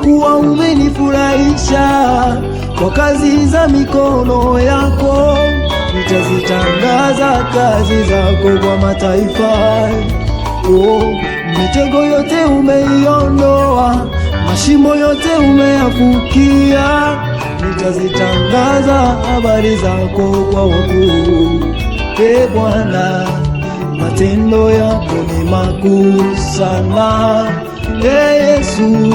kuwa umenifurahisha kwa kazi za mikono yako. Nitazitangaza kazi zako kwa mataifa. Mitego yote umeiondoa, mashimo yote umeyafukia. Nitazitangaza habari zako kwa wakuu. Bwana, matendo yako ni makuu sana. Yesu,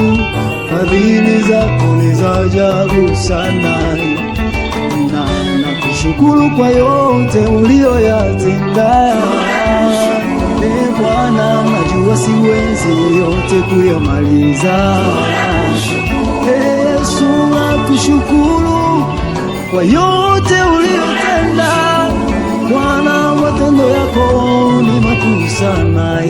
fadhili zako ni za ajabu sana. Na nakushukuru kwa yote uliyoyatenda. Bwana, najua siwezi yote kuyamaliza. Yesu, nakushukuru kwa yote uliyotenda. Bwana, matendo yako ni makuu sana.